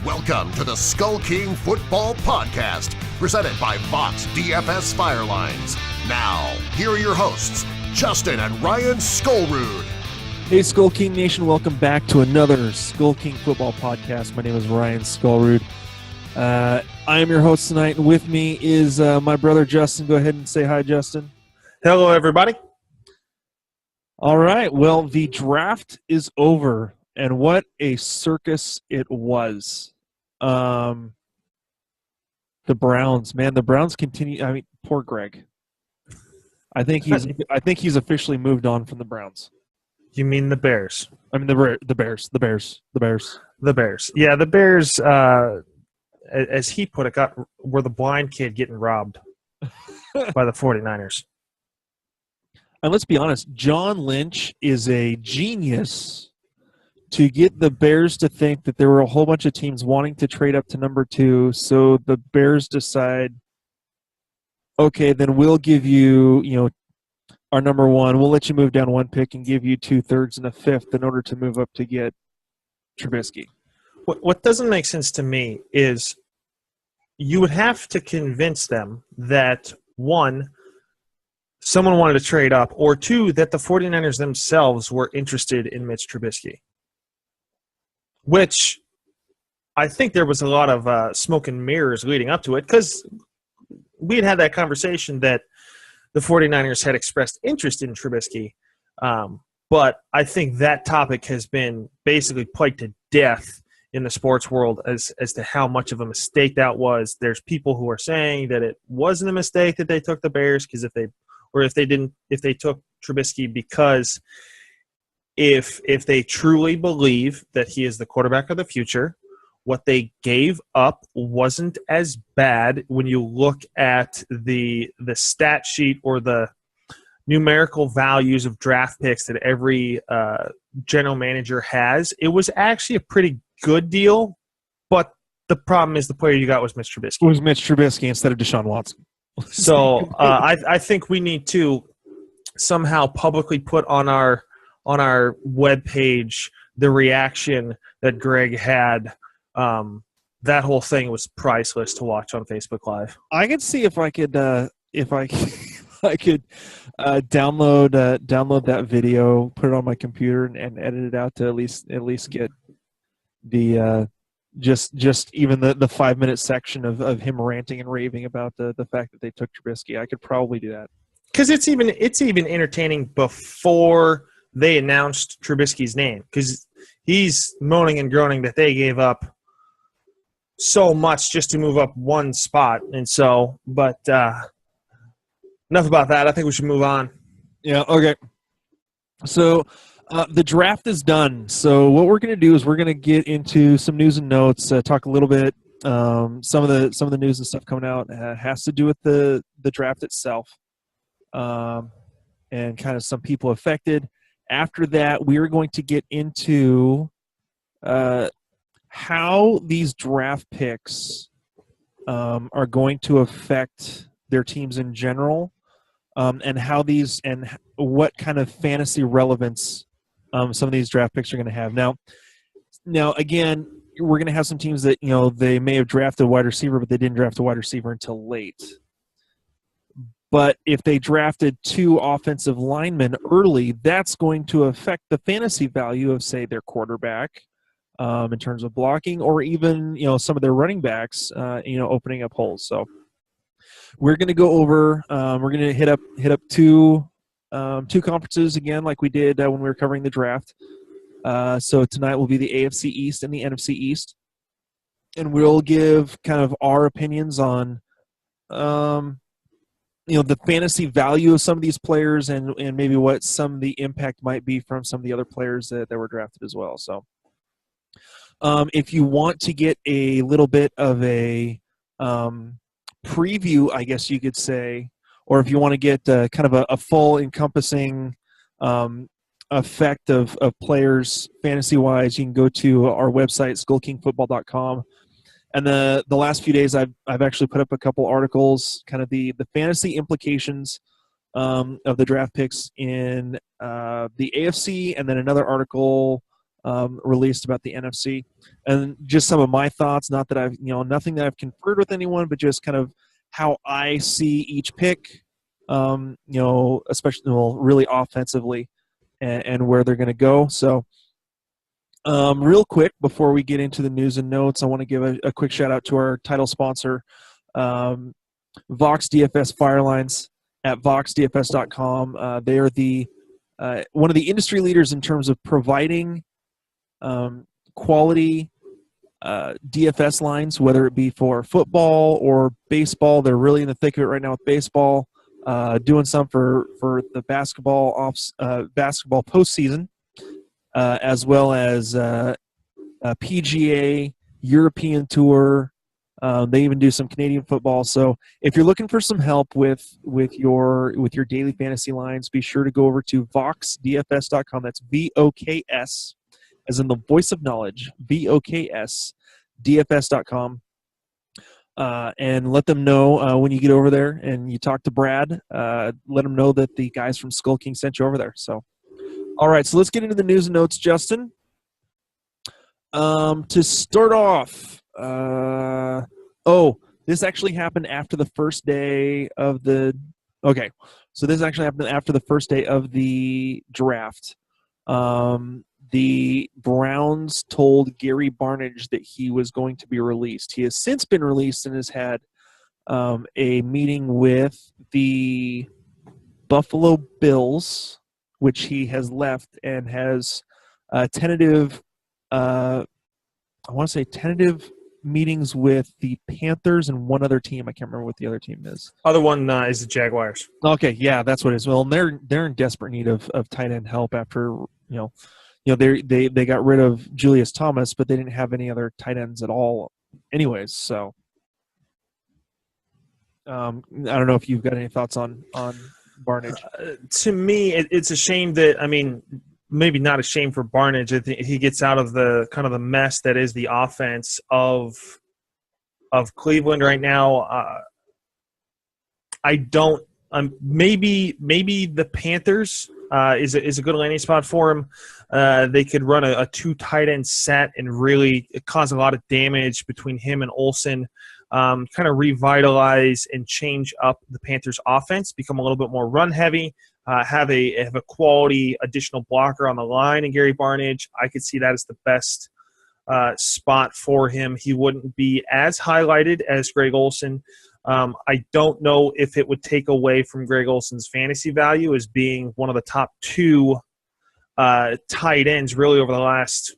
Welcome to the Skull King Football Podcast, presented by Fox DFS Firelines. Now, here are your hosts, Justin and Ryan Skullrood. Hey, Skull King Nation, welcome back to another Skull King Football Podcast. My name is Ryan Skullrood. I am your host tonight, and with me is my brother Justin. Go ahead and say hi, Justin. Hello, everybody. All right, well, the draft is over, and what a circus it was. The Browns, man, the Browns continue. I mean, poor Greg. I think he's officially moved on from the Browns. You mean the Bears? I mean the Bears. The Bears. Yeah, the Bears. As he put it, were the blind kid getting robbed by the 49ers. And let's be honest, John Lynch is a genius to get the Bears to think that there were a whole bunch of teams wanting to trade up to number 2. So the Bears decide, okay, then we'll give you, our number 1. We'll let you move down 1 pick and give you 2/3 and a 5th in order to move up to get Trubisky. What doesn't make sense to me is you would have to convince them that, 1, someone wanted to trade up, or 2, that the 49ers themselves were interested in Mitch Trubisky. Which I think there was a lot of smoke and mirrors leading up to it, because we had that conversation that the 49ers had expressed interest in Trubisky. But I think that topic has been basically played to death in the sports world as to how much of a mistake that was. There's people who are saying that it wasn't a mistake that they took the Bears because if they took Trubisky, because if they truly believe that he is the quarterback of the future, what they gave up wasn't as bad when you look at the stat sheet or the numerical values of draft picks that every general manager has. It was actually a pretty good deal, but the problem is the player you got was Mitch Trubisky. It was Mitch Trubisky instead of Deshaun Watson. So I think we need to somehow publicly put on our webpage the reaction that Greg had. That whole thing was priceless to watch on Facebook Live. I could see if I could download that video, put it on my computer, and edit it out to at least get the just even the 5-minute section of him ranting and raving about the fact that they took Trubisky. I could probably do that because it's even entertaining before they announced Trubisky's name, because he's moaning and groaning that they gave up so much just to move up 1 spot. And so, but enough about that. I think we should move on. Yeah, okay. So the draft is done. So what we're going to do is we're going to get into some news and notes, talk a little bit. Some of the news and stuff coming out has to do with the draft itself, and kind of some people affected. After that, we are going to get into how these draft picks are going to affect their teams in general, and what kind of fantasy relevance some of these draft picks are going to have. Now, again, we're going to have some teams that they may have drafted a wide receiver, but they didn't draft a wide receiver until late. But if they drafted 2 offensive linemen early, that's going to affect the fantasy value of, say, their quarterback in terms of blocking, or even some of their running backs, opening up holes. So we're going to go over. We're going to hit up two conferences again, like we did when we were covering the draft. So tonight will be the AFC East and the NFC East, and we'll give kind of our opinions on the fantasy value of some of these players, and maybe what some of the impact might be from some of the other players that were drafted as well. So if you want to get a little bit of a preview, I guess you could say, or if you want to get kind of a full encompassing effect of players fantasy-wise, you can go to our website, skullkingfootball.com. And the last few days, I've actually put up a couple articles, kind of the fantasy implications of the draft picks in the AFC, and then another article released about the NFC, and just some of my thoughts. Not that I've nothing that I've conferred with anyone, but just kind of how I see each pick. Especially really offensively, and where they're going to go. So. Real quick, before we get into the news and notes, I want to give a quick shout out to our title sponsor, Vox DFS Firelines at voxdfs.com. They are one of the industry leaders in terms of providing quality DFS lines, whether it be for football or baseball. They're really in the thick of it right now with baseball, doing some for the basketball postseason. As well as PGA, European Tour. They even do some Canadian football. So if you're looking for some help with your daily fantasy lines, be sure to go over to voxdfs.com. That's VOKS, as in the voice of knowledge, VOKS, DFS.com. And let them know when you get over there and you talk to Brad, let them know that the guys from Skull King sent you over there. So. All right, so let's get into the news and notes, Justin. To start off, this actually happened after the first day of the – okay, so this actually happened after the first day of the draft. The Browns told Gary Barnidge that he was going to be released. He has since been released and has had a meeting with the Buffalo Bills – which he has left and has tentative meetings with the Panthers and one other team. I can't remember what the other team is. Other one is the Jaguars. Okay, yeah, that's what it is. Well, they're in desperate need of tight end help after they got rid of Julius Thomas, but they didn't have any other tight ends at all, anyways. So I don't know if you've got any thoughts on Barnidge. To me, it's a shame that, maybe not a shame for Barnidge. I think he gets out of the kind of the mess that is the offense of Cleveland right now. I don't. Maybe the Panthers is a good landing spot for him. They could run a two tight end set and really cause a lot of damage between him and Olsen. Kind of revitalize and change up the Panthers' offense, become a little bit more run-heavy, have a quality additional blocker on the line in Gary Barnidge. I could see that as the best spot for him. He wouldn't be as highlighted as Greg Olsen. I don't know if it would take away from Greg Olsen's fantasy value as being one of the top two tight ends really over the last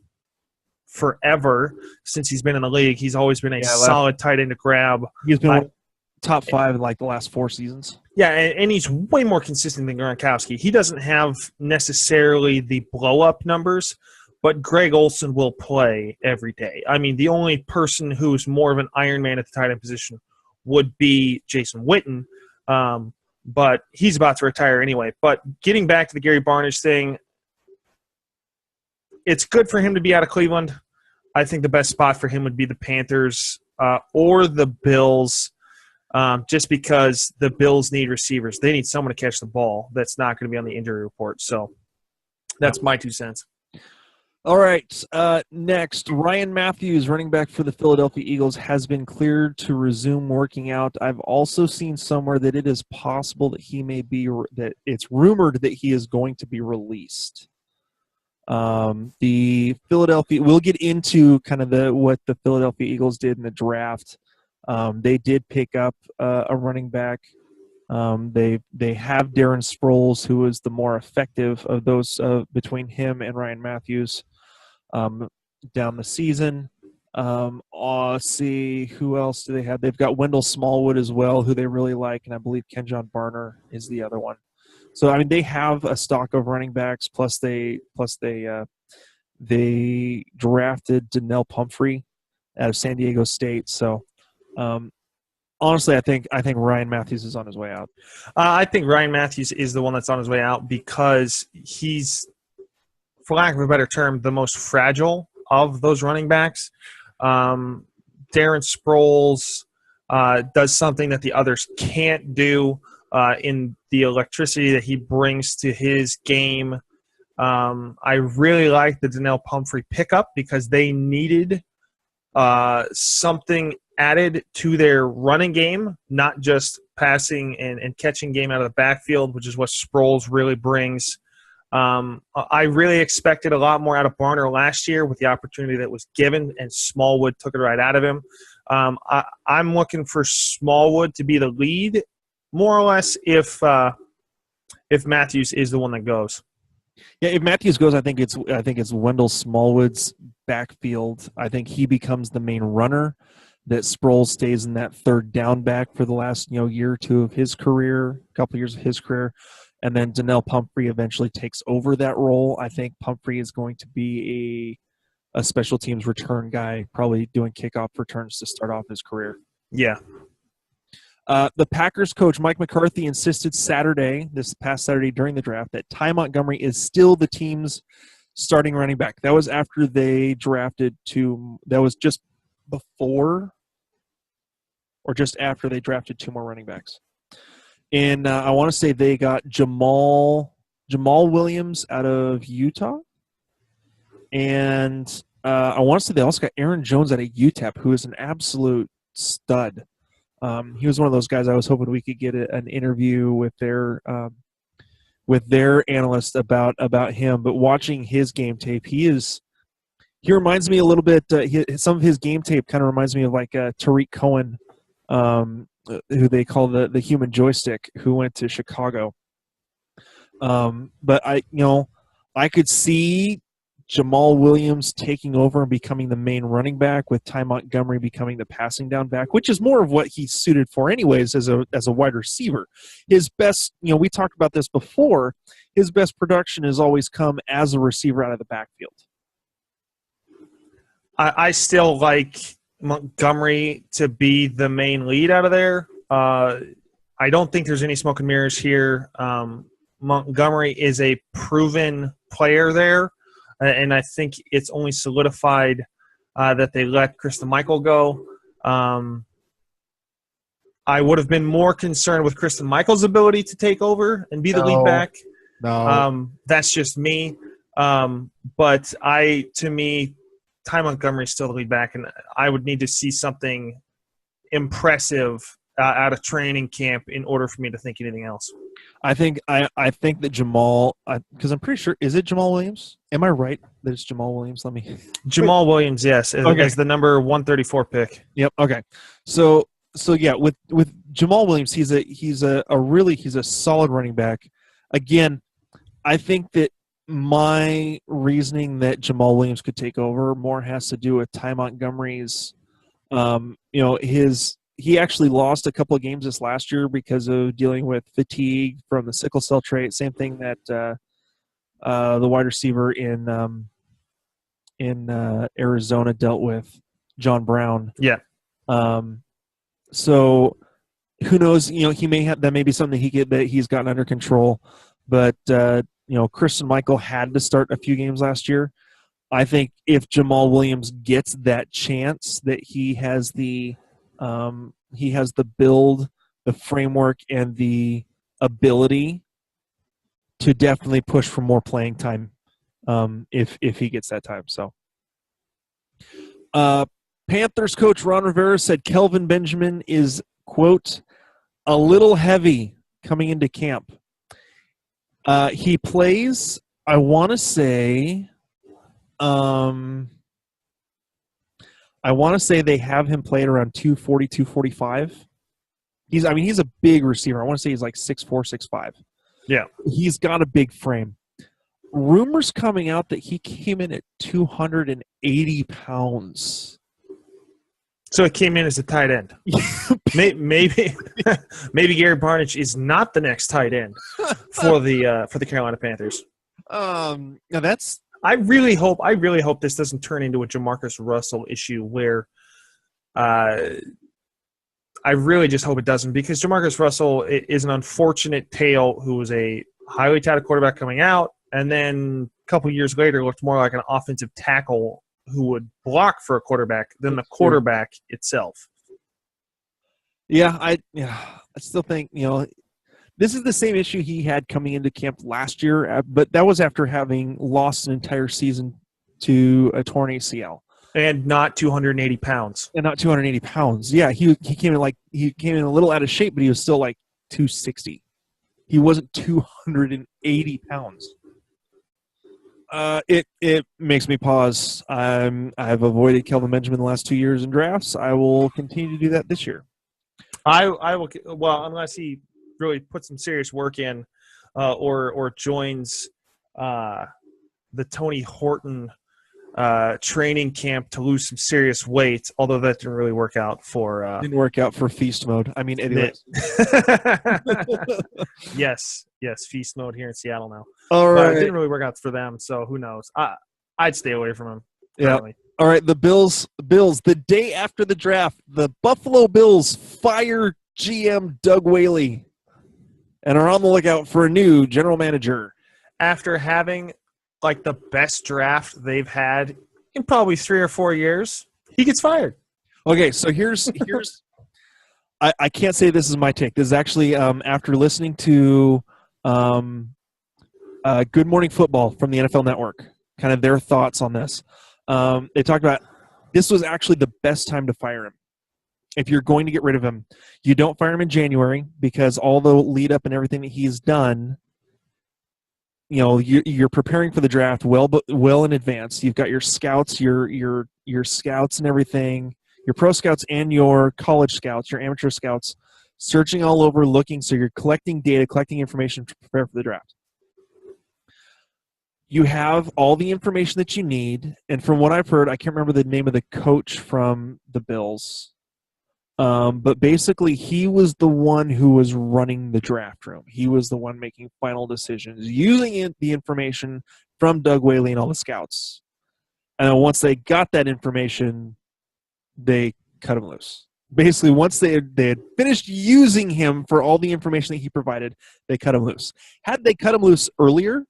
forever since he's been in the league. He's always been a solid tight end to grab. He's been top five in like the last 4 seasons. Yeah, and he's way more consistent than Gronkowski. He doesn't have necessarily the blow-up numbers, but Greg Olsen will play every day. The only person who's more of an Iron Man at the tight end position would be Jason Witten, but he's about to retire anyway. But getting back to the Gary Barnidge thing, it's good for him to be out of Cleveland. I think the best spot for him would be the Panthers or the Bills, just because the Bills need receivers. They need someone to catch the ball that's not going to be on the injury report. So that's my 2 cents. All right. Next, Ryan Matthews, running back for the Philadelphia Eagles, has been cleared to resume working out. I've also seen somewhere that it is possible that that it's rumored that he is going to be released. The Philadelphia, we'll get into kind of what the Philadelphia Eagles did in the draft. They did pick up a running back. They have Darren Sproles, who is the more effective of those between him and Ryan Matthews down the season. Let's see, who else do they have? They've got Wendell Smallwood as well, who they really like, and I believe Kenjon Barner is the other one. So they have a stock of running backs. Plus they drafted Donnell Pumphrey out of San Diego State. So honestly, I think Ryan Matthews is on his way out. I think Ryan Matthews is the one that's on his way out because he's, for lack of a better term, the most fragile of those running backs. Darren Sproles does something that the others can't do in the electricity that he brings to his game. I really like the Donnell Pumphrey pickup because they needed something added to their running game, not just passing and catching game out of the backfield, which is what Sproles really brings. I really expected a lot more out of Barner last year with the opportunity that was given, and Smallwood took it right out of him. I'm looking for Smallwood to be the lead, more or less, if Matthews is the one that goes. Yeah, if Matthews goes, I think it's Wendell Smallwood's backfield. I think he becomes the main runner. That Sproles stays in that third down back for the last year or two of his career, couple years of his career, and then Donnell Pumphrey eventually takes over that role. I think Pumphrey is going to be a special teams return guy, probably doing kickoff returns to start off his career. Yeah. The Packers coach Mike McCarthy insisted this past Saturday during the draft, that Ty Montgomery is still the team's starting running back. That was after they drafted that was just before or just after they drafted two more running backs. And I want to say they got Jamal Williams out of Utah. And I want to say they also got Aaron Jones out of UTEP, who is an absolute stud. He was one of those guys I was hoping we could get an interview with their analyst about him. But watching his game tape, he reminds me a little bit. Some of his game tape kind of reminds me of like Tariq Cohen, who they call the human joystick, who went to Chicago. But I could see Jamal Williams taking over and becoming the main running back, with Ty Montgomery becoming the passing down back, which is more of what he's suited for anyways as a wide receiver. His best, we talked about this before, his best production has always come as a receiver out of the backfield. I still like Montgomery to be the main lead out of there. I don't think there's any smoke and mirrors here. Montgomery is a proven player there, and I think it's only solidified that they let Christian Michael go. I would have been more concerned with Christian Michael's ability to take over and be the lead back. No. That's just me. But to me, Ty Montgomery is still the lead back, and I would need to see something impressive out of training camp in order for me to think anything else. I think that Jamal, because I'm pretty sure, is it Jamal Williams? Am I right that it's Jamal Williams? Jamal Williams, yes, as the number 134 pick. Yep. Okay. So yeah, with Jamal Williams, he's a solid running back. Again, I think that my reasoning that Jamal Williams could take over more has to do with Ty Montgomery's, he actually lost a couple of games this last year because of dealing with fatigue from the sickle cell trait. Same thing that the wide receiver in Arizona dealt with, John Brown. Yeah. So who knows? He may have, that may be something that he's gotten under control, but Christian Michael had to start a few games last year. I think if Jamal Williams gets that chance, that he has the build, the framework, and the ability to definitely push for more playing time if he gets that time. So, Panthers coach Ron Rivera said Kelvin Benjamin is, quote, a little heavy coming into camp. He plays, I want to say they have him playing around 240, 245. He's a big receiver. I want to say he's like 6'4", 6'5". Yeah. He's got a big frame. Rumors coming out that he came in at 280 pounds. So it came in as a tight end. maybe Gary Barnidge is not the next tight end for the Carolina Panthers. Now that's. I really hope this doesn't turn into a Jamarcus Russell issue where I really just hope it doesn't, because Jamarcus Russell is an unfortunate tale who was a highly touted quarterback coming out, and then a couple years later looked more like an offensive tackle who would block for a quarterback than the quarterback itself. Yeah, I still think, This is the same issue he had coming into camp last year, but that was after having lost an entire season to a torn ACL. And not 280 pounds. And not 280 pounds. Yeah, he came in a little out of shape, but he was still like 260. He wasn't 280 pounds. It makes me pause. I've avoided Kelvin Benjamin the last 2 years in drafts. I will continue to do that this year. I will. Well, unless he really puts some serious work in, or joins the Tony Horton training camp to lose some serious weight. Although that didn't really work out for. Didn't work out for feast mode. I mean, anyways. Yes, feast mode here in Seattle now. All right. It didn't really work out for them, so who knows? I'd stay away from him. Yeah. Currently. All right, the Bills, the day after the draft, the Buffalo Bills fire GM Doug Whaley and are on the lookout for a new general manager. After having like the best draft they've had in probably 3 or 4 years, he gets fired. Okay, so here's I can't say this is my take. This is actually after listening to Good Morning Football from the NFL Network, kind of their thoughts on this. They talked about this was actually the best time to fire him. If you're going to get rid of him, you don't fire him in January because all the lead up and everything that he's done, you're preparing for the draft well in advance. You've got your scouts, your scouts and everything, your pro scouts and your college scouts, your amateur scouts, searching all over, looking. So you're collecting data, collecting information to prepare for the draft. You have all the information that you need, and from what I've heard, I can't remember the name of the coach from the Bills, but basically he was the one who was running the draft room. He was the one making final decisions, using the information from Doug Whaley and all the scouts. And then once they got that information, they cut him loose. Basically, once they had finished using him for all the information that he provided, they cut him loose. Had they cut him loose earlier,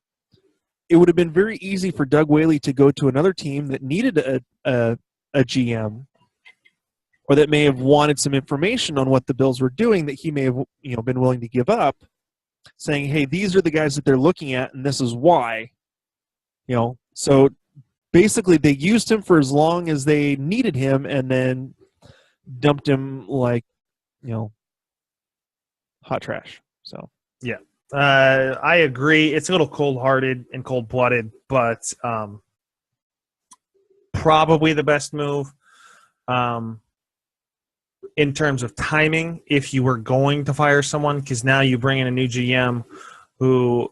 it would have been very easy for Doug Whaley to go to another team that needed a GM, or that may have wanted some information on what the Bills were doing that he may have been willing to give up, saying, "Hey, these are the guys that they're looking at, and this is why." So basically, they used him for as long as they needed him, and then dumped him like hot trash. So yeah. I agree. It's a little cold-hearted and cold-blooded, but probably the best move in terms of timing if you were going to fire someone, because now you bring in a new GM who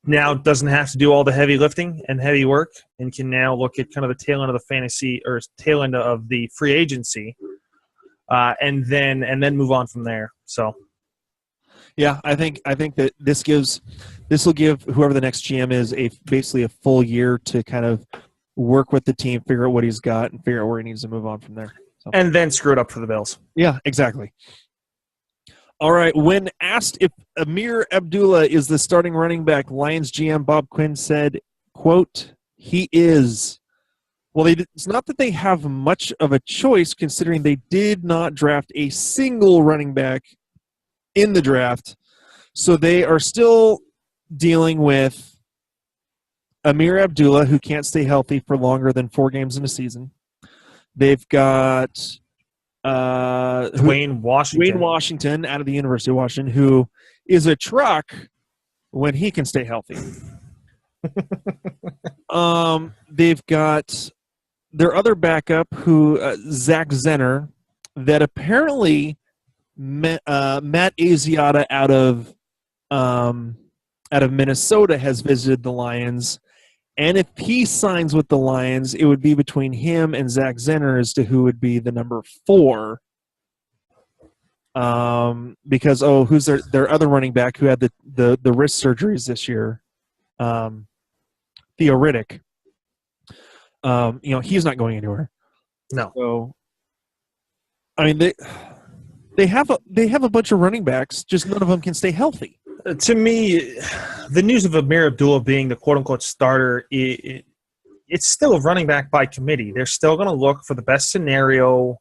now doesn't have to do all the heavy lifting and heavy work and can now look at kind of the tail end of the fantasy or tail end of the free agency and then move on from there. So. Yeah, I think that this will give whoever the next GM is basically a full year to kind of work with the team, figure out what he's got, and figure out where he needs to move on from there. So. And then screw it up for the Bills. Yeah, exactly. All right. When asked if Amir Abdullah is the starting running back, Lions GM Bob Quinn said, quote, "He is." Well, it's not that they have much of a choice, considering they did not draft a single running back in the draft. So they are still dealing with Amir Abdullah, who can't stay healthy for longer than 4 games in a season. They've got Dwayne Washington out of the University of Washington, who is a truck when he can stay healthy. They've got their other backup, who Zach Zenner, that apparently Matt Asiata out of Minnesota has visited the Lions, and if he signs with the Lions, it would be between him and Zach Zenner as to who would be the number 4. Because who's their other running back who had the wrist surgeries this year? Theo Riddick. He's not going anywhere. No. So, I mean, they have a bunch of running backs, just none of them can stay healthy. To me, the news of Amir Abdullah being the quote-unquote starter, it's still a running back by committee. They're still going to look for the best scenario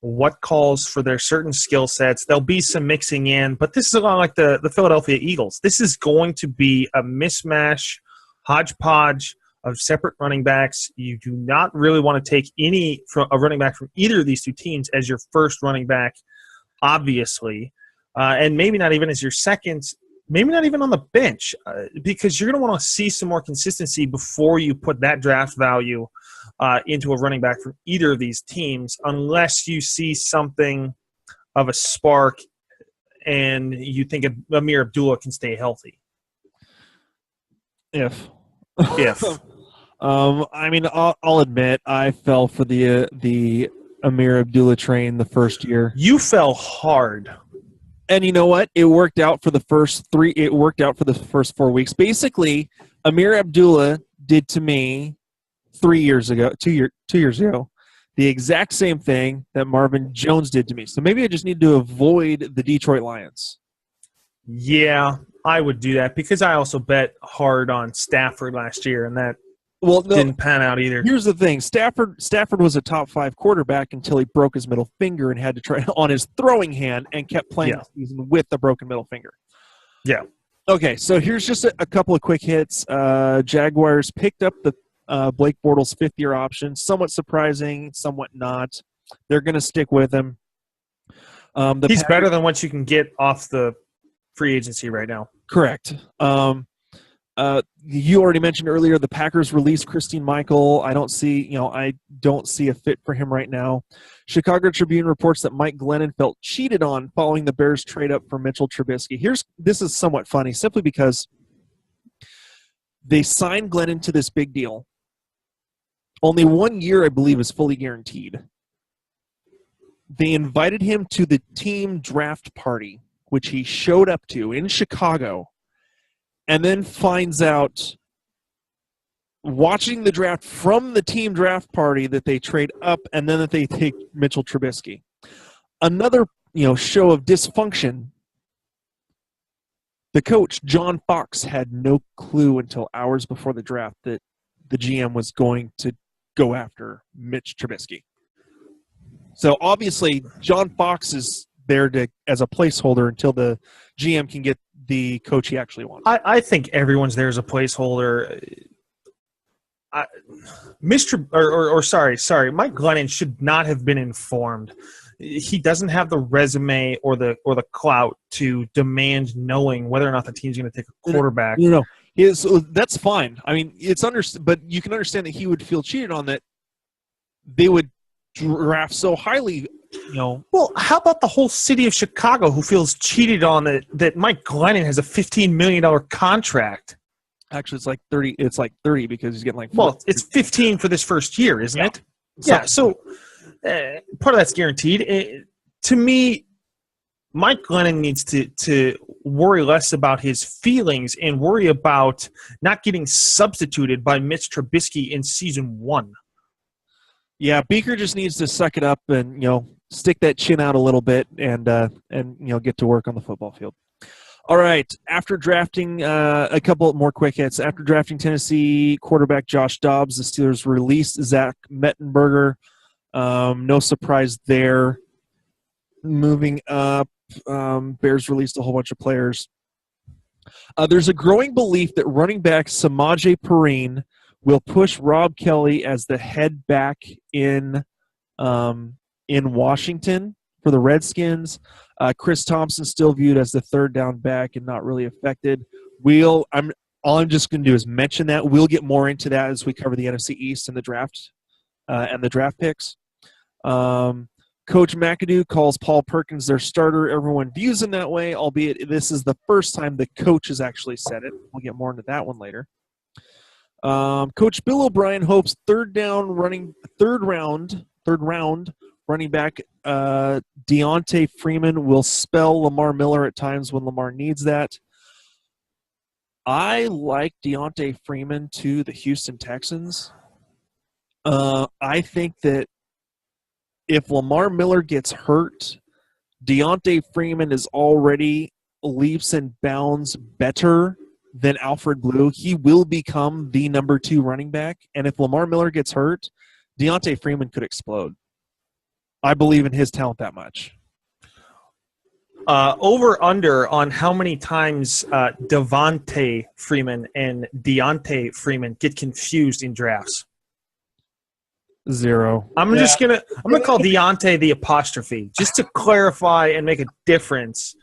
what calls for their certain skill sets. There'll be some mixing in, but this is a lot like the Philadelphia Eagles. This is going to be a mismatch, hodgepodge of separate running backs. You do not really want to take a running back from either of these two teams as your first running back, obviously, and maybe not even as your second, maybe not even on the bench, because you're going to want to see some more consistency before you put that draft value into a running back from either of these teams, unless you see something of a spark and you think Amir Abdullah can stay healthy. If. I mean, I'll admit I fell for the Amir Abdullah train the first year. You fell hard. And you know what? It worked out for the first 4 weeks. Basically, Amir Abdullah did to me 2 years ago, the exact same thing that Marvin Jones did to me. So maybe I just need to avoid the Detroit Lions. Yeah, I would do that because I also bet hard on Stafford last year, and that didn't pan out either. Here's the thing. Stafford was a top 5 quarterback until he broke his middle finger and had to try on his throwing hand and kept playing the season with the broken middle finger. Yeah. Okay, so here's just a couple of quick hits. Jaguars picked up the Blake Bortles 5th-year option. Somewhat surprising, somewhat not. They're going to stick with him. He's better than what you can get off the free agency right now. Correct. You already mentioned earlier the Packers released Christine Michael. I don't see a fit for him right now. Chicago Tribune reports that Mike Glennon felt cheated on following the Bears trade up for Mitchell Trubisky. This is somewhat funny, simply because they signed Glennon to this big deal. Only 1 year, I believe, is fully guaranteed. They invited him to the team draft party, which he showed up to in Chicago, and then finds out, watching the draft from the team draft party, that they trade up and then that they take Mitchell Trubisky. Another, show of dysfunction. The coach, John Fox, had no clue until hours before the draft that the GM was going to go after Mitch Trubisky. So obviously, John Fox is there as a placeholder until the GM can get the coach he actually wants. I think everyone's there as a placeholder. Mike Glennon should not have been informed. He doesn't have the resume or the clout to demand knowing whether or not the team's going to take a quarterback. No. That's fine. I mean, it's but you can understand that he would feel cheated on, that they would draft so highly. Well, how about the whole city of Chicago who feels cheated on that Mike Glennon has a $15 million contract? Actually, it's like 30. It's like 30 because he's getting like. Well, it's 15 for this first year, isn't it? Yeah. So part of that's guaranteed. To me, Mike Glennon needs to worry less about his feelings and worry about not getting substituted by Mitch Trubisky in season 1. Yeah, Beaker just needs to suck it up and stick that chin out a little bit and get to work on the football field. All right. After drafting a couple more quick hits, after drafting Tennessee quarterback Josh Dobbs, the Steelers released Zach Mettenberger. No surprise there. Moving up, Bears released a whole bunch of players. There's a growing belief that running back Samaje Perine will push Rob Kelly as the head back in Washington for the Redskins. Chris Thompson still viewed as the third down back and not really affected. All I'm just going to do is mention that. We'll get more into that as we cover the NFC East and the draft picks. Coach McAdoo calls Paul Perkins their starter. Everyone views him that way, albeit this is the first time the coach has actually said it. We'll get more into that one later. Coach Bill O'Brien hopes third round running back Deontay Freeman will spell Lamar Miller at times when Lamar needs that. I like Deontay Freeman to the Houston Texans. I think that if Lamar Miller gets hurt, Deontay Freeman is already leaps and bounds better than Alfred Blue. He will become the number 2 running back. And if Lamar Miller gets hurt, Deontay Freeman could explode. I believe in his talent that much. Over under on how many times Devontae Freeman and Deontay Freeman get confused in drafts. 0. I'm gonna call Deontay the apostrophe just to clarify and make a difference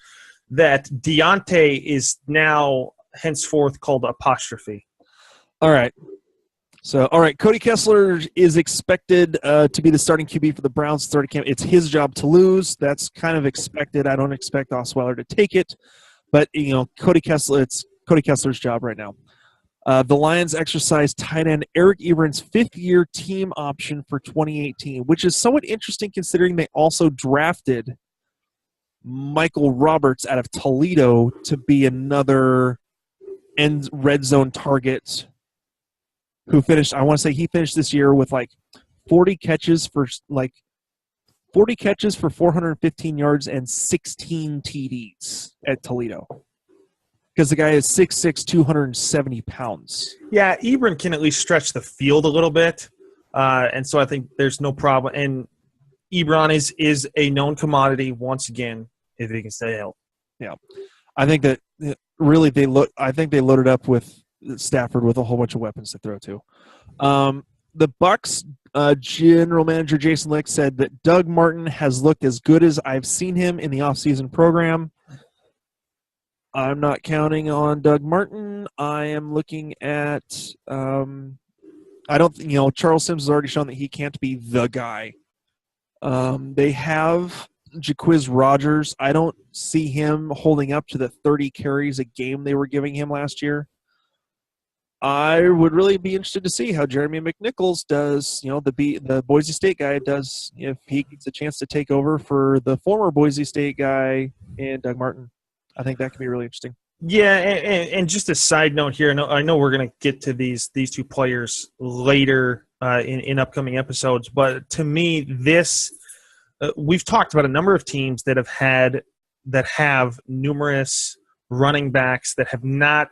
that Deontay is now henceforth called apostrophe. All right. So, all right, Cody Kessler is expected to be the starting QB for the Browns starting camp. It's his job to lose. That's kind of expected. I don't expect Osweiler to take it, but Cody Kessler. It's Cody Kessler's job right now. The Lions exercised tight end Eric Ebron's fifth-year team option for 2018, which is somewhat interesting considering they also drafted Michael Roberts out of Toledo to be another end red zone target. Who finished? I want to say he finished this year with 40 catches for 415 yards and 16 TDs at Toledo. Because the guy is 6'6", 270 pounds. Yeah, Ebron can at least stretch the field a little bit, and so I think there's no problem. And Ebron is a known commodity once again if he can stay healthy. Yeah, I think that really I think they loaded up with Stafford with a whole bunch of weapons to throw to. The Bucs general manager Jason Licht said that Doug Martin has looked as good as I've seen him in the offseason program. I'm not counting on Doug Martin. I am looking at I don't Charles Sims has already shown that he can't be the guy. They have Jaquiz Rogers. I don't see him holding up to the 30 carries a game they were giving him last year. I would really be interested to see how Jeremy McNichols does, the Boise State guy does, if he gets a chance to take over for the former Boise State guy and Doug Martin. I think that could be really interesting. Yeah, and just a side note here, I know we're going to get to these two players later in upcoming episodes, but to me, we've talked about a number of teams that have numerous running backs that have not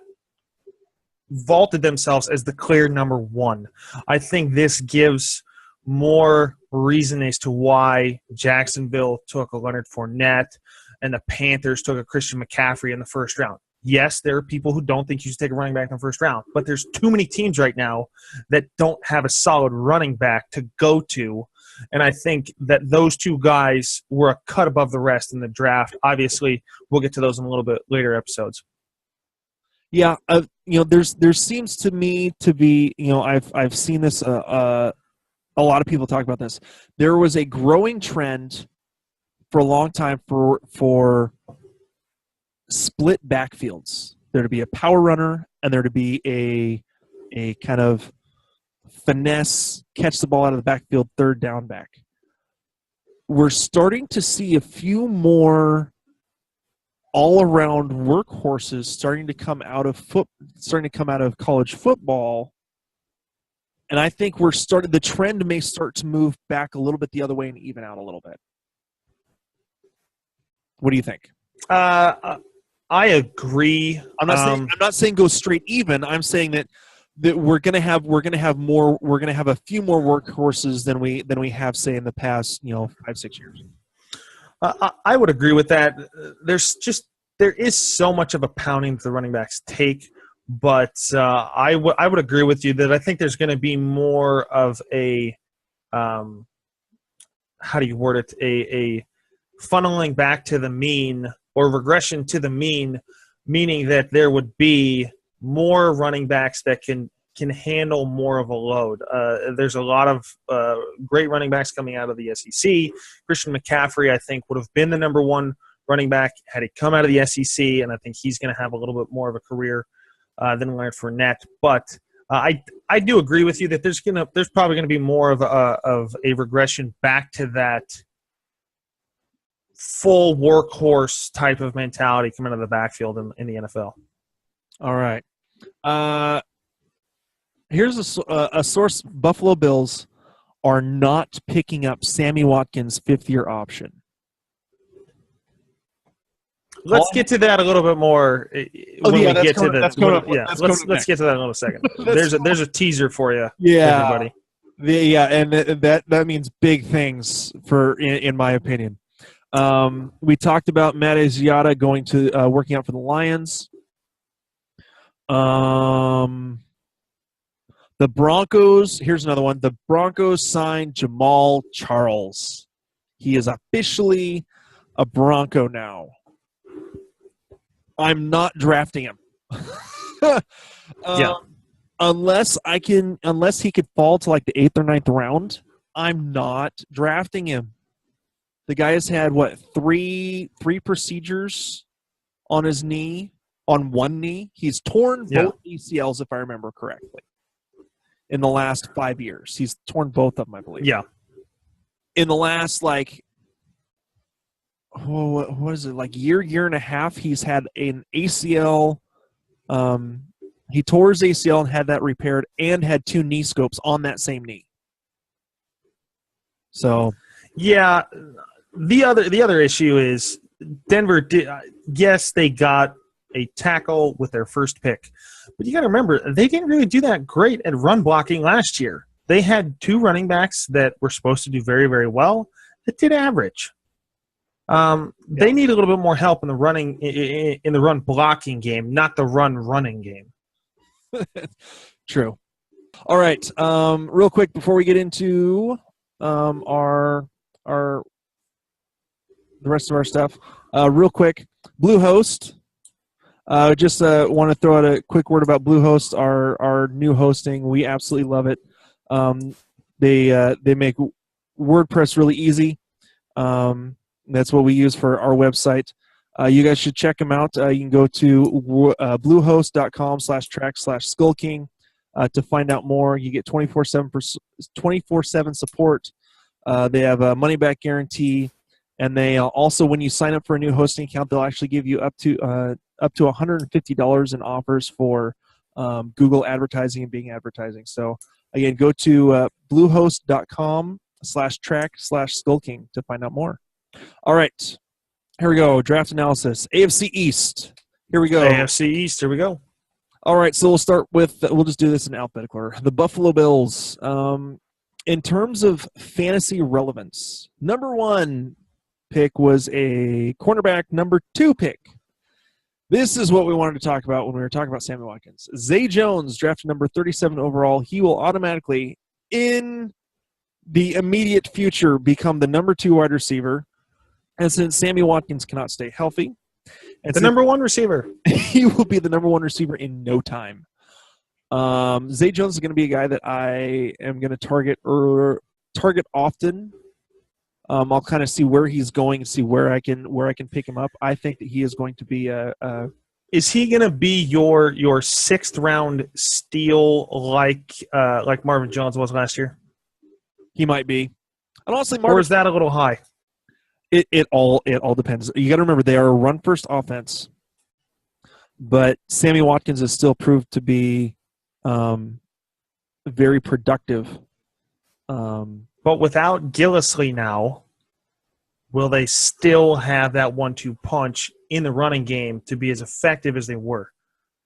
vaulted themselves as the clear number one. I think this gives more reason as to why Jacksonville took a Leonard Fournette and the Panthers took a Christian McCaffrey in the first round. Yes, there are people who don't think you should take a running back in the first round, but there's too many teams right now that don't have a solid running back to go to, and I think that those two guys were a cut above the rest in the draft. Obviously, we'll get to those in a little bit later episodes. Yeah, there seems to me to be, I've seen this. A lot of people talk about this. There was a growing trend for a long time for split backfields. There to be a power runner and there to be a kind of finesse, catch the ball out of the backfield, third down back. We're starting to see a few more all-around workhorses starting to come out of college football, and I think the trend may start to move back a little bit the other way and even out a little bit. What do you think? I agree. I'm not saying go straight even. I'm saying that we're gonna have a few more workhorses than we have, say, in the past 5-6 years. I would agree with that. There is so much of a pounding that the running backs take, but I would agree with you that I think there's going to be more of a how do you word it, a funneling back to the mean or regression to the mean, meaning that there would be more running backs that can handle more of a load. There's a lot of great running backs coming out of the SEC. Christian McCaffrey, I think, would have been the number one running back had he come out of the SEC, and I think he's going to have a little bit more of a career than Leonard Fournette. But I do agree with you that there's probably going to be more of a regression back to that full workhorse type of mentality coming out of the backfield in the NFL. All right. Here's a source. Buffalo Bills are not picking up Sammy Watkins' fifth-year option. Let's get to that a little bit more when we get to the. Let's get to that in a second. There's a teaser for you, everybody. And that means big things in my opinion. We talked about Matt Asiata going to working out for the Lions. The Broncos. Here's another one. The Broncos signed Jamal Charles. He is officially a Bronco now. I'm not drafting him. Yeah. Unless he could fall to like the 8th or 9th round, I'm not drafting him. The guy has had three procedures on his knee, on one knee. He's torn both ACLs, if I remember correctly. In the last 5 years, he's torn both of them, I believe. Yeah. In the last what is it, like year and a half, he's had an ACL. He tore his ACL and had that repaired, and had 2 knee scopes on that same knee. So, yeah, the other issue is Denver did. Yes, they got a tackle with their first pick, but you got to remember they didn't really do that great at run blocking last year. They had 2 running backs that were supposed to do very, very well that did average. They need a little bit more help in the running in the run blocking game, not the running game. True. All right. Real quick before we get into the rest of our stuff, real quick, Bluehost. Just want to throw out a quick word about Bluehost, our new hosting. We absolutely love it. They make WordPress really easy. That's what we use for our website. You guys should check them out. You can go to bluehost.com/track/skulking to find out more. You get 24/7 support. They have a money-back guarantee, and they also, when you sign up for a new hosting account, they'll actually give you up to $150 in offers for Google advertising and Bing advertising. So again, go to bluehost.com/track/skulking to find out more. All right. Here we go. Draft analysis. AFC East. Here we go. AFC East. Here we go. All right. So we'll start with, we'll just do this in alphabetical order. The Buffalo Bills. In terms of fantasy relevance, number 1 pick was a cornerback, number 2 pick. This is what we wanted to talk about when we were talking about Sammy Watkins. Zay Jones, drafted number 37 overall. He will automatically, in the immediate future, become the number 2 wide receiver. And since Sammy Watkins cannot stay healthy, the number 1 receiver, he will be the number 1 receiver in no time. Zay Jones is going to be a guy that I am going to target often. I'll kind of see where he's going and see where I can pick him up. I think that he is going to be is he going to be your 6th round steal like Marvin Jones was last year? He might be. And honestly, or is that a little high? It all depends. You got to remember they are a run first offense, but Sammy Watkins has still proved to be very productive. But without Gillislee now, will they still have that 1-2 punch in the running game to be as effective as they were?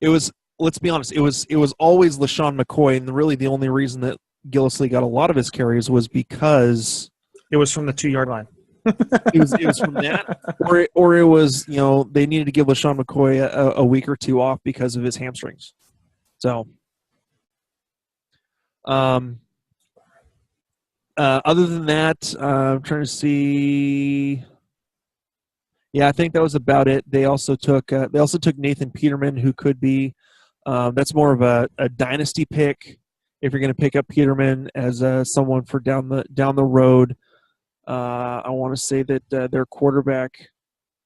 Let's be honest, it was always LaShawn McCoy, and really the only reason that Gillislee got a lot of his carries was because it was from the 2-yard line. it was from that, or it was, they needed to give LaShawn McCoy a week or 2 off because of his hamstrings. So, other than that, I'm trying to see. Yeah, I think that was about it. They also took Nathan Peterman, who could be that's more of a dynasty pick if you're going to pick up Peterman as someone for down the road. I want to say that their quarterback,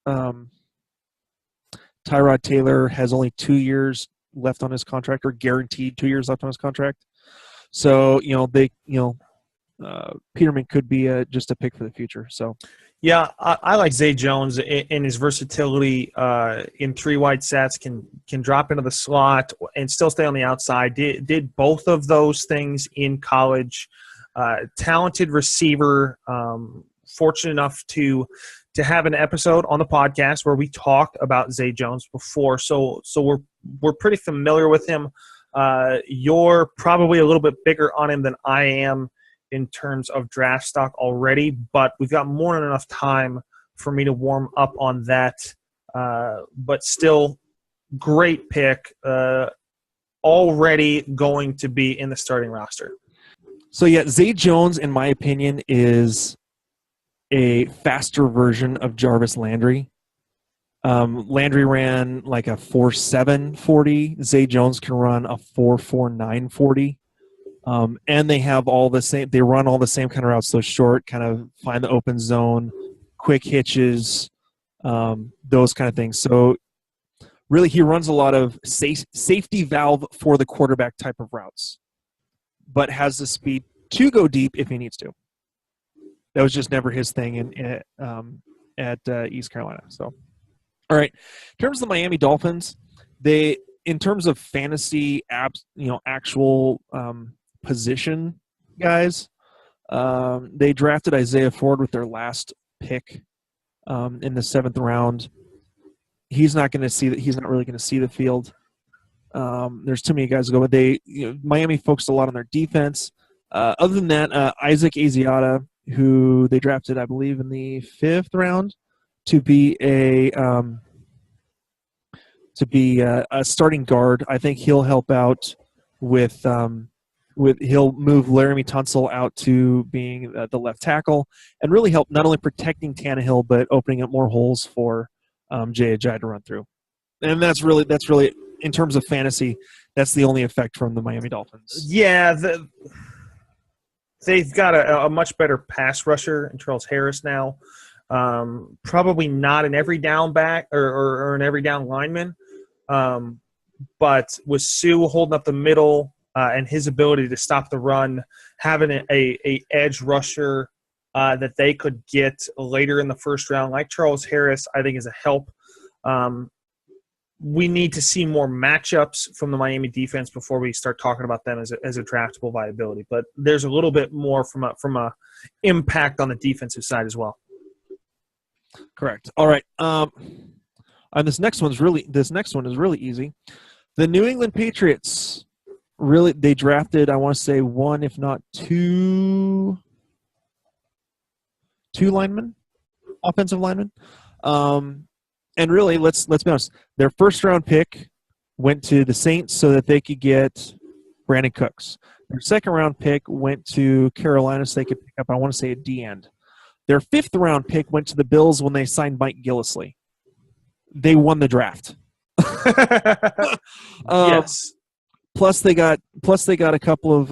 Tyrod Taylor, has only 2 years left on his contract, or guaranteed 2 years left on his contract. So Peterman could be just a pick for the future. So, yeah, I like Zay Jones in his versatility in 3 wide sets. Can drop into the slot and still stay on the outside. Did both of those things in college. Talented receiver. Fortunate enough to have an episode on the podcast where we talked about Zay Jones before. So we're pretty familiar with him. You're probably a little bit bigger on him than I am. in terms of draft stock already, but we've got more than enough time for me to warm up on that. But still, great pick. Already going to be in the starting roster. So yeah, Zay Jones, in my opinion, is a faster version of Jarvis Landry. Landry ran like a 4.7 40. Zay Jones can run a 4.49 40. And they have all the same. They run all the same kind of routes. So short, kind of find the open zone, quick hitches, those kind of things. So really, he runs a lot of safety valve for the quarterback type of routes, but has the speed to go deep if he needs to. That was just never his thing at East Carolina. So, all right. In terms of the Miami Dolphins, in terms of fantasy actual position guys, they drafted Isaiah Ford with their last pick in the 7th round. He's not really going to see the field. There's too many guys to go, but Miami focused a lot on their defense. Other than that, Isaac Asiata, who they drafted, I believe, in the 5th round, to be a starting guard. I think he'll help out with he'll move Laramie Tunsil out to being the left tackle and really help not only protecting Tannehill but opening up more holes for Jay Ajayi to run through. And that's really in terms of fantasy, that's the only effect from the Miami Dolphins. Yeah, they've got a much better pass rusher in Charles Harris now. Probably not an every down back or an every down lineman. But with Sue holding up the middle and his ability to stop the run, having a edge rusher that they could get later in the 1st round, like Charles Harris, I think is a help. We need to see more matchups from the Miami defense before we start talking about them as a draftable viability. But there's a little bit more from a impact on the defensive side as well. Correct. All right. And this next one is really easy. The New England Patriots they drafted, I want to say, one if not two linemen, offensive linemen. And really, let's be honest. Their 1st round pick went to the Saints so that they could get Brandon Cooks. Their 2nd round pick went to Carolina so they could pick up, I want to say, a D end. Their 5th round pick went to the Bills when they signed Mike Gillislee. They won the draft. Yes. Plus they got a couple of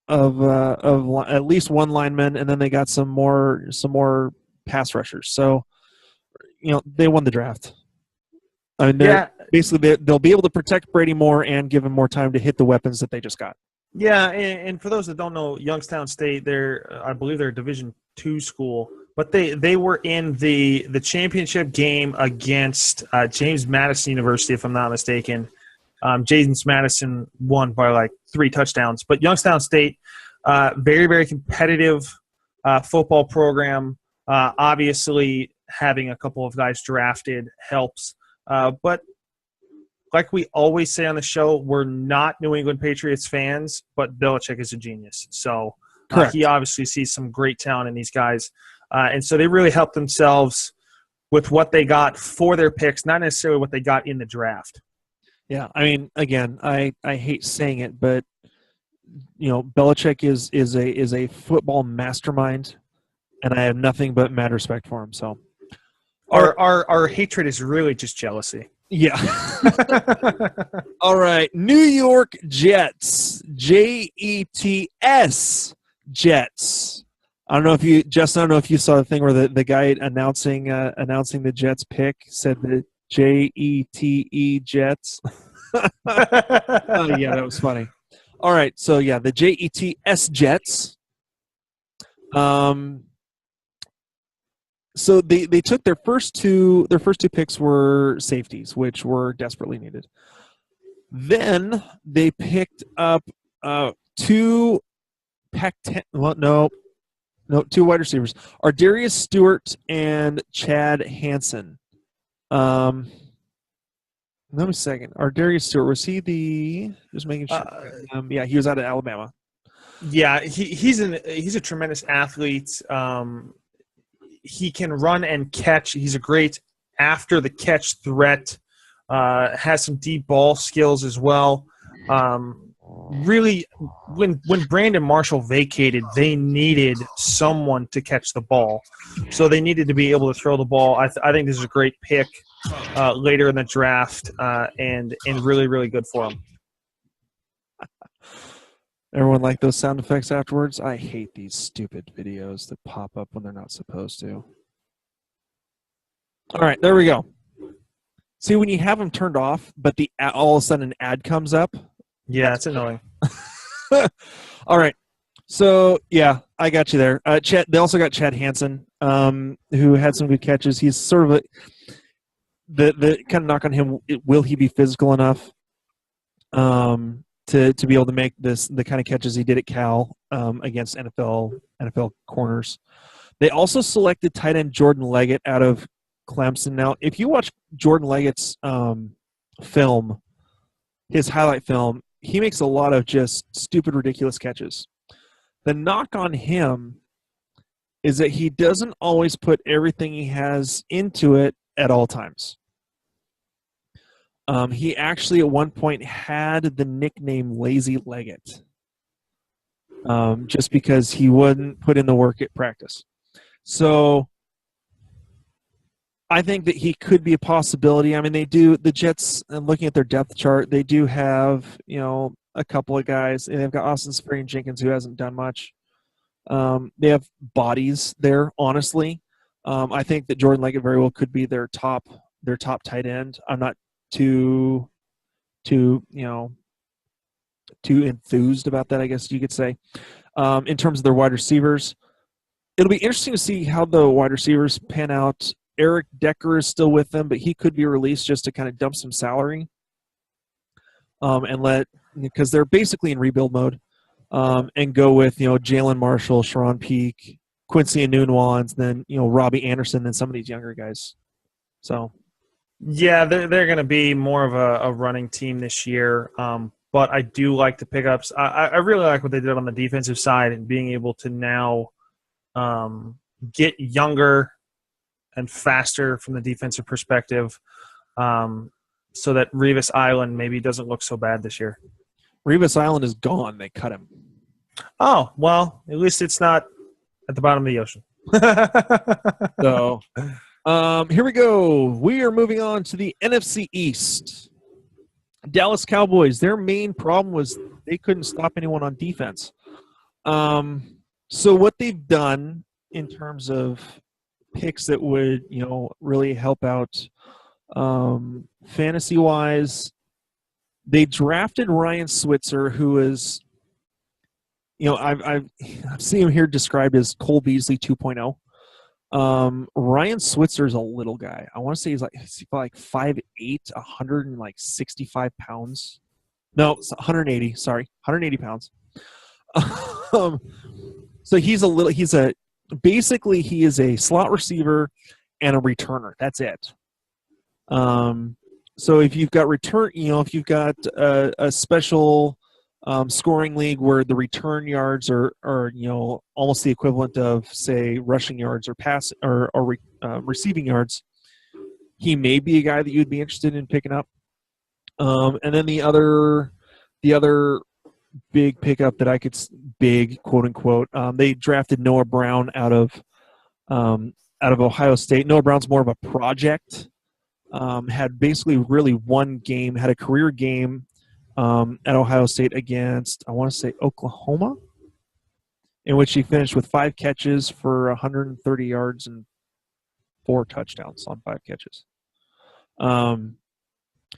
at least one lineman, and then they got some more pass rushers. So, they won the draft. I mean, basically they'll be able to protect Brady more and give him more time to hit the weapons that they just got. Yeah, and for those that don't know, Youngstown State, I believe they're a Division II school, but they were in the championship game against James Madison University, if I'm not mistaken. James Madison won by like 3 touchdowns. But Youngstown State, very, very competitive football program. Obviously, having a couple of guys drafted helps. But like we always say on the show, we're not New England Patriots fans, but Belichick is a genius. So he obviously sees some great talent in these guys. And so they really helped themselves with what they got for their picks, not necessarily what they got in the draft. Yeah, I mean, again, I hate saying it, but Belichick is a football mastermind, and I have nothing but mad respect for him. So our hatred is really just jealousy. Yeah. All right. New York Jets. Jets. Jets. I don't know if you saw the thing where the guy announcing the Jets pick said the Jete Jets. Oh, yeah, that was funny. All right. So yeah, the Jets Jets. So they took their first two picks were safeties, which were desperately needed. Then they picked up two wide receivers, Ardarius Stewart and Chad Hansen. Let me second. Ardarius Stewart, was he just making sure? Yeah, he was out of Alabama. Yeah, he's a tremendous athlete. He can run and catch. He's a great after the catch threat. Has some deep ball skills as well. Really, when Brandon Marshall vacated, they needed someone to catch the ball, so they needed to be able to throw the ball. I think this is a great pick later in the draft, and really really good for him. Everyone like those sound effects afterwards? I hate these stupid videos that pop up when they're not supposed to. All right, there we go. See, when you have them turned off, but all of a sudden an ad comes up. Yeah, it's annoying. All right. So, yeah, I got you there. They also got Chad Hansen, who had some good catches. He's sort of the kind of knock on him, will he be physical enough to be able to make the kind of catches he did at Cal against NFL corners. They also selected tight end Jordan Leggett out of Clemson. Now, if you watch Jordan Leggett's film, his highlight film, he makes a lot of just stupid, ridiculous catches. The knock on him is that he doesn't always put everything he has into it at all times. He actually at one point had the nickname Lazy Leggett just because he wouldn't put in the work at practice. So I think that he could be a possibility. I mean, the Jets, and looking at their depth chart, they do have, a couple of guys. And they've got Austin Seferian-Jenkins, who hasn't done much. They have bodies there, honestly. I think that Jordan Leggett very well could be their top tight end. I'm not too enthused about that, I guess you could say. In terms of their wide receivers, it'll be interesting to see how the wide receivers pan out. Eric Decker is still with them, but he could be released just to kind of dump some salary because they're basically in rebuild mode, and go with Jalen Marshall, Sharon Peak, Quincy Enunwa, then Robbie Anderson, and some of these younger guys. So. Yeah, they're going to be more of a running team this year, but I do like the pickups. I really like what they did on the defensive side and being able to now get younger and faster from the defensive perspective, so that Revis Island maybe doesn't look so bad this year. Revis Island is gone. They cut him. Oh, well, at least it's not at the bottom of the ocean. So, here we go. We are moving on to the NFC East. Dallas Cowboys, their main problem was they couldn't stop anyone on defense. So what they've done in terms of picks that would, really help out fantasy-wise, they drafted Ryan Switzer, who is, I've seen him here described as Cole Beasley 2.0. Ryan Switzer is a little guy. I want to say he's like 5'8", 165 pounds. No, it's 180. Sorry, 180 pounds. So he is a slot receiver and a returner. That's it. So if you've got if you've got a special scoring league where the return yards are almost the equivalent of, say, rushing yards or pass or receiving yards, he may be a guy that you'd be interested in picking up. And then the other big pickup that big quote unquote, they drafted Noah Brown out of Ohio State. Noah Brown's more of a project. Had basically really one game, had a career game at Ohio State against, I want to say, Oklahoma, in which he finished with 5 catches for 130 yards and 4 touchdowns on 5 catches.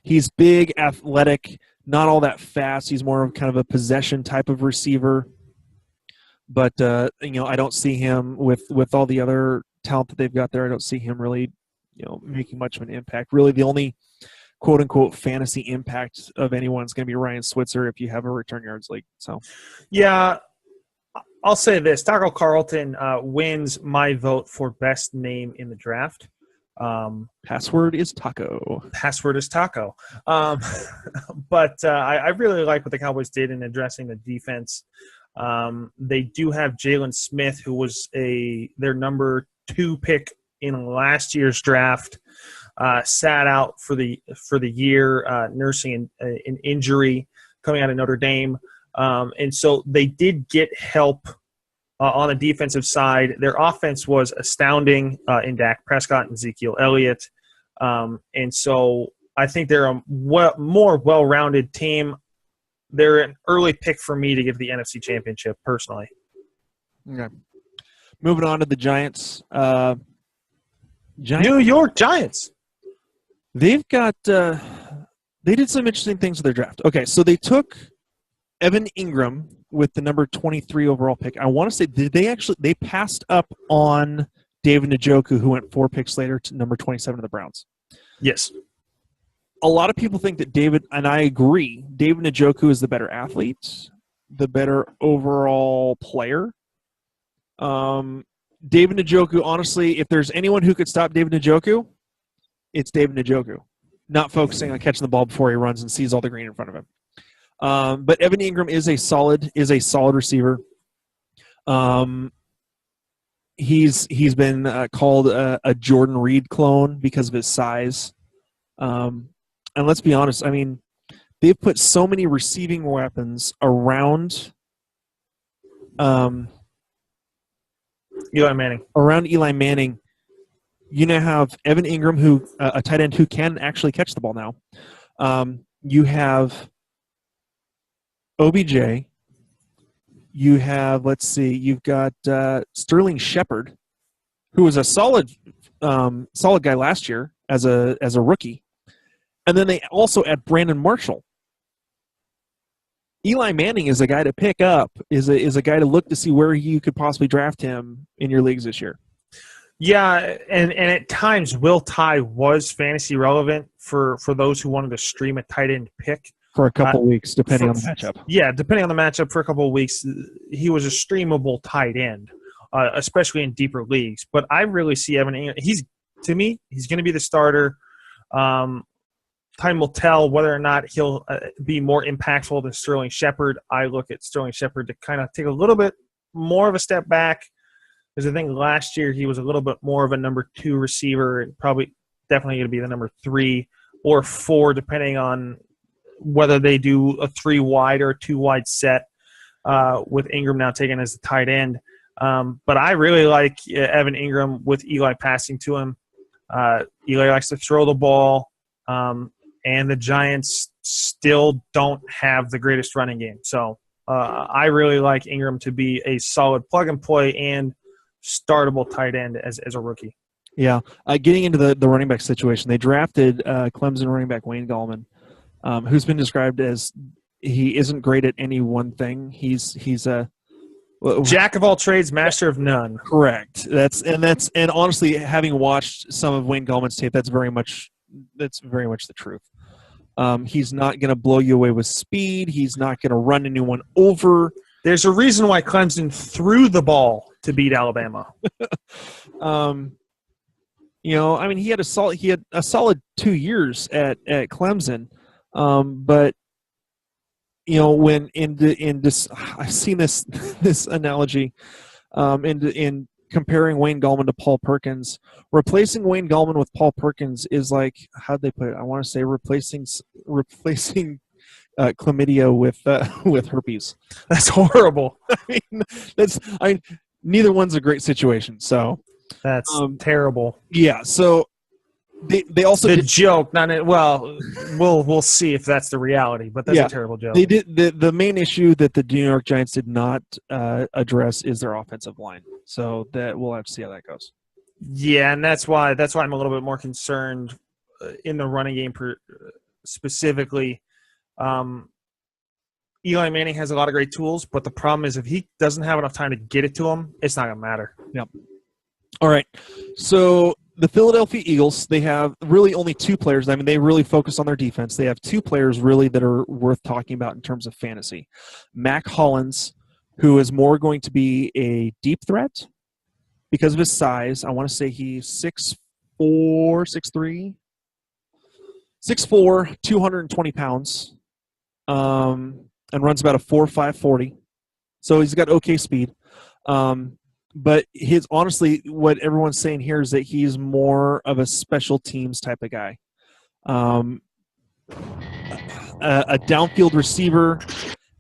He's big, athletic, not all that fast. He's more of kind of a possession type of receiver. But, I don't see him with all the other talent that they've got there. I don't see him really, making much of an impact. Really, the only quote-unquote fantasy impact of anyone is going to be Ryan Switzer if you have a return yards league. So, yeah, I'll say this. Taco Carlton wins my vote for best name in the draft. Password is Taco. But I really like what the Cowboys did in addressing the defense. They do have Jalen Smith, who was their number 2 pick in last year's draft. Sat out for the year, nursing an injury coming out of Notre Dame. And so they did get help on the defensive side. Their offense was astounding in Dak Prescott and Ezekiel Elliott. And so I think they're a more well-rounded team. They're an early pick for me to give the NFC Championship, personally. Okay. Moving on to the Giants. New York Giants. They've got they did some interesting things with their draft. Okay, so they took Evan Ingram with the number 23 overall pick. I want to say they passed up on David Njoku, who went 4 picks later to number 27 of the Browns. Yes. A lot of people think that David, and I agree, David Njoku is the better athlete, the better overall player. David Njoku, honestly, if there's anyone who could stop David Njoku, it's David Njoku, not focusing on catching the ball before he runs and sees all the green in front of him. But Evan Ingram is a solid receiver. He's been called a Jordan Reed clone because of his size. And let's be honest, I mean, they've put so many receiving weapons around Eli Manning. You now have Evan Ingram, who a tight end who can actually catch the ball now. You have OBJ. You have, you've got Sterling Shepard, who was a solid guy last year as a rookie. And then they also add Brandon Marshall. Eli Manning is a guy to pick up, is a guy to look to see where you could possibly draft him in your leagues this year. Yeah, and at times Will Tye was fantasy relevant for those who wanted to stream a tight end pick. For a couple weeks, depending on the matchup. Yeah, depending on the matchup for a couple of weeks, he was a streamable tight end, especially in deeper leagues. But I really see Evan Ingram. He's going to be the starter. Time will tell whether or not he'll be more impactful than Sterling Shepard. I look at Sterling Shepard to kind of take a little bit more of a step back, because I think last year he was a little bit more of a number 2 receiver, and definitely going to be the number 3 or 4, depending on whether they do a 3 wide or a 2 wide set, with Ingram now taken as the tight end. But I really like Evan Ingram with Eli passing to him. Eli likes to throw the ball, and the Giants still don't have the greatest running game. So I really like Ingram to be a solid plug-and-play and startable tight end as a rookie. Yeah. Getting into the running back situation, they drafted Clemson running back Wayne Gallman, who's been described as he isn't great at any one thing. He's a jack of all trades, master of none. Correct. And honestly, having watched some of Wayne Gallman's tape, that's very much the truth. He's not going to blow you away with speed. He's not going to run anyone over. There's a reason why Clemson threw the ball to beat Alabama. He had a solid 2 years at Clemson. But when in this, I've seen this analogy, in comparing Wayne Gallman to Paul Perkins. Replacing Wayne Gallman with Paul Perkins is like, how'd they put it? I want to say replacing chlamydia with herpes. That's horrible. Neither one's a great situation. So that's terrible. Yeah. So they also joke. We'll see if that's the reality, but that's a terrible joke. They did the main issue that the New York Giants did not address is their offensive line. So that we'll have to see how that goes. Yeah, and that's why I'm a little bit more concerned in the running game specifically. Eli Manning has a lot of great tools, but the problem is if he doesn't have enough time to get it to him, it's not going to matter. Yep. All right. So the Philadelphia Eagles, they have really only 2 players. I mean, they really focus on their defense. They have 2 players really that are worth talking about in terms of fantasy. Mac Hollins, who is more going to be a deep threat because of his size. I want to say he's 6'4", 6'3", 6'4", 220 pounds, and runs about a 4.5 40. So he's got okay speed. But honestly, what everyone's saying here is that he's more of a special teams type of guy. A downfield receiver,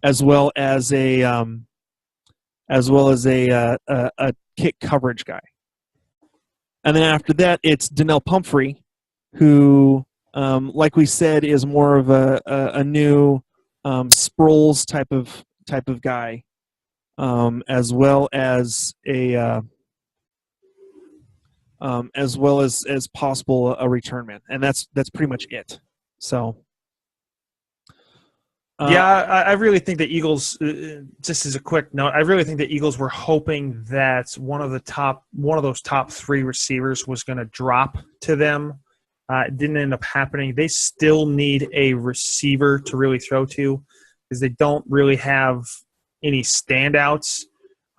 as well as a kick coverage guy. And then after that, it's Donnell Pumphrey, who, like we said, is more of a new Sproles type of guy, as well as possible a return man, and that's pretty much it. So. I really think the Eagles. Just as a quick note, I really think the Eagles were hoping that one of those top 3 receivers was going to drop to them. It didn't end up happening. They still need a receiver to really throw to, because they don't really have any standouts.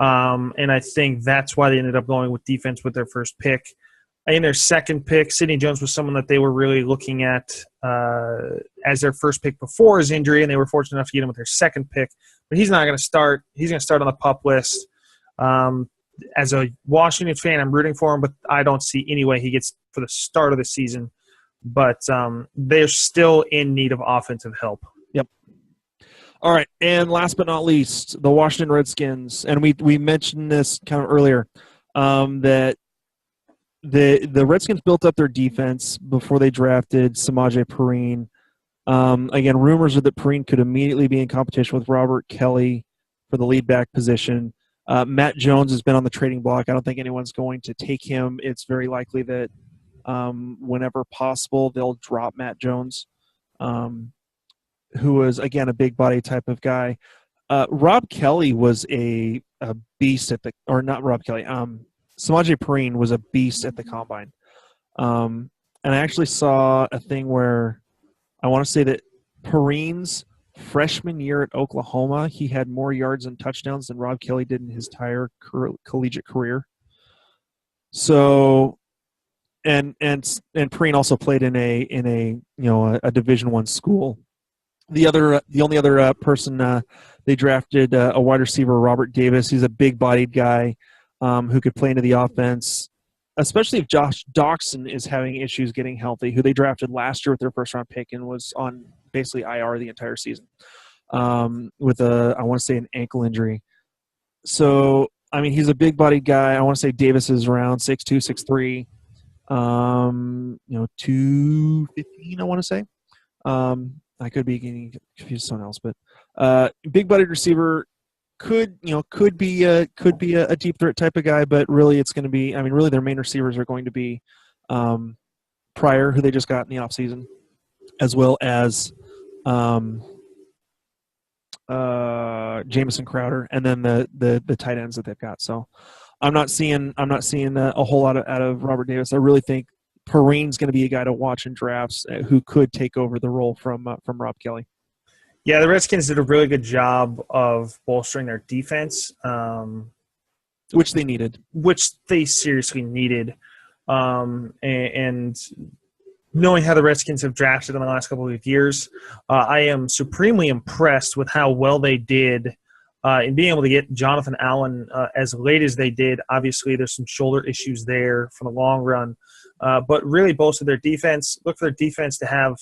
And I think that's why they ended up going with defense with their first pick. In their second pick, Sidney Jones was someone that they were really looking at as their first pick before his injury, and they were fortunate enough to get him with their second pick. But he's not going to start. He's going to start on the PUP list. As a Washington fan, I'm rooting for him, but I don't see any way he gets for the start of the season. But they're still in need of offensive help. Yep. All right, and last but not least, the Washington Redskins. And we mentioned this kind of earlier, that the Redskins built up their defense before they drafted Samaje Perine. Again, rumors are that Perine could immediately be in competition with Robert Kelly for the lead back position. Matt Jones has been on the trading block. I don't think anyone's going to take him. It's very likely that whenever possible, they'll drop Matt Jones, who was, again, a big body type of guy. Rob Kelly was a beast not Rob Kelly. Samaje Perine was a beast at the combine. And I actually saw a thing where I want to say that Perine's freshman year at Oklahoma, he had more yards and touchdowns than Rob Kelly did in his entire collegiate career. So, and Perine also played in a Division I school. The only other person they drafted a wide receiver, Robert Davis. He's a big-bodied guy who could play into the offense, especially if Josh Doxson is having issues getting healthy, who they drafted last year with their first-round pick and was on basically IR the entire season with I want to say an ankle injury. So, I mean, he's a big-bodied guy. I want to say Davis is around 6'2", 6'3", 215, I want to say. I could be getting confused with someone else, but big-bodied receiver could be a deep threat type of guy, but really it's going to be, I mean, really their main receivers are going to be Pryor, who they just got in the offseason, as well as Jamison Crowder, and then the tight ends that they've got. So I'm not seeing a whole lot out of Robert Davis. I really think Perine's going to be a guy to watch in drafts who could take over the role from Rob Kelly. Yeah, the Redskins did a really good job of bolstering their defense, which they needed. Which they seriously needed. And knowing how the Redskins have drafted in the last couple of years, I am supremely impressed with how well they did in being able to get Jonathan Allen as late as they did. Obviously, there's some shoulder issues there for the long run, but really bolstered their defense. Look for their defense to have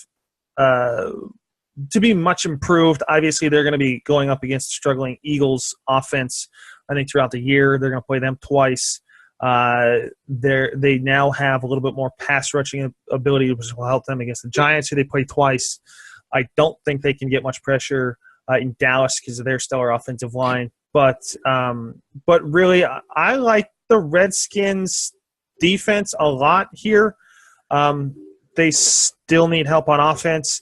to be much improved. Obviously, they're going to be going up against the struggling Eagles offense, I think, throughout the year. They're going to play them twice. They now have a little bit more pass rushing ability, which will help them against the Giants, who they play twice. I don't think they can get much pressure in Dallas because of their stellar offensive line. But really, I like the Redskins' defense a lot here. They still need help on offense.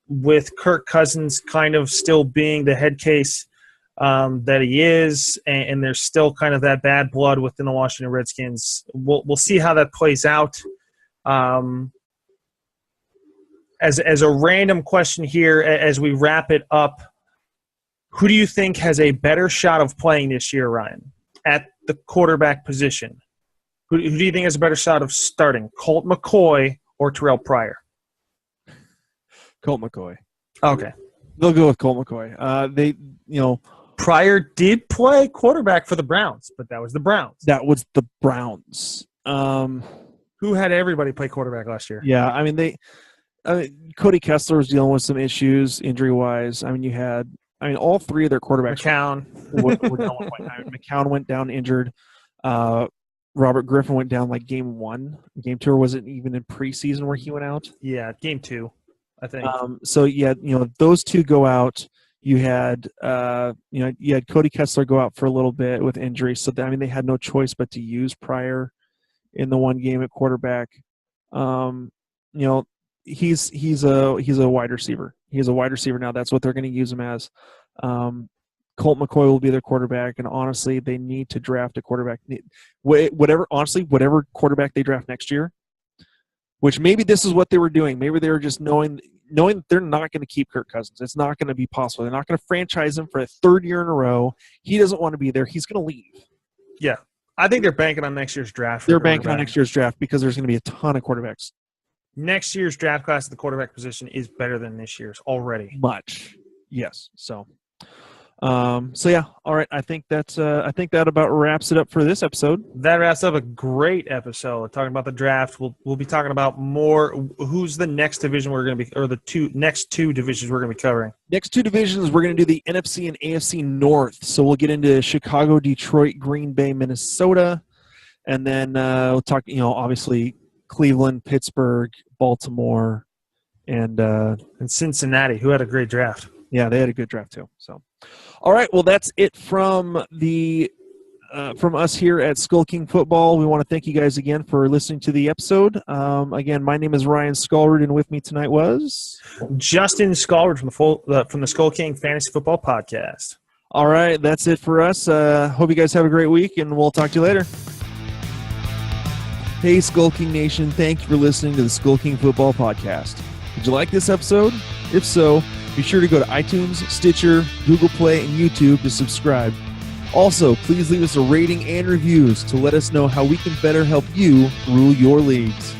With Kirk Cousins kind of still being the head case that he is, and there's still kind of that bad blood within the Washington Redskins. We'll see how that plays out. As a random question here, as we wrap it up, who do you think has a better shot of playing this year, Ryan, at the quarterback position? Who do you think has a better shot of starting, Colt McCoy or Terrell Pryor? Colt McCoy. Okay. They'll go with Colt McCoy. Pryor did play quarterback for the Browns, but that was the Browns. That was the Browns. Who had everybody play quarterback last year? Yeah, I mean Cody Kessler was dealing with some issues injury-wise. I mean, all three of their quarterbacks. McCown went down injured. Robert Griffin went down like game 1. Game 2, or was it even in preseason where he went out? Yeah, game 2, I think. So yeah, those two go out. You had Cody Kessler go out for a little bit with injury. So they had no choice but to use Pryor in the one game at quarterback. He's a wide receiver. He's a wide receiver now. That's what they're going to use him as. Colt McCoy will be their quarterback, and honestly, they need to draft a quarterback. Whatever quarterback they draft next year, which maybe this is what they were doing. Maybe they were just knowing they're not going to keep Kirk Cousins. It's not going to be possible. They're not going to franchise him for a third year in a row. He doesn't want to be there. He's going to leave. Yeah. I think they're banking on next year's draft. They're banking on next year's draft because there's going to be a ton of quarterbacks. Next year's draft class at the quarterback position is better than this year's already. Much. Yes. So yeah. All right. I think that about wraps it up for this episode. That wraps up a great episode talking about the draft. We'll be talking about more. Who's the next division we're going to be, or the next two divisions we're going to be covering? Next two divisions, we're going to do the NFC and AFC North. So we'll get into Chicago, Detroit, Green Bay, Minnesota, and then we'll talk. Obviously Cleveland, Pittsburgh, Baltimore, and Cincinnati, who had a great draft. Yeah, they had a good draft too. So, all right. Well, that's it from us here at Skull King Football. We want to thank you guys again for listening to the episode. Again, my name is Ryan Skolrud, and with me tonight was Justin Skolrud from the Skull King Fantasy Football Podcast. All right, that's it for us. Hope you guys have a great week, and we'll talk to you later. Hey, Skull King Nation! Thank you for listening to the Skull King Football Podcast. Did you like this episode? If so, be sure to go to iTunes, Stitcher, Google Play, and YouTube to subscribe. Also, please leave us a rating and reviews to let us know how we can better help you rule your leagues.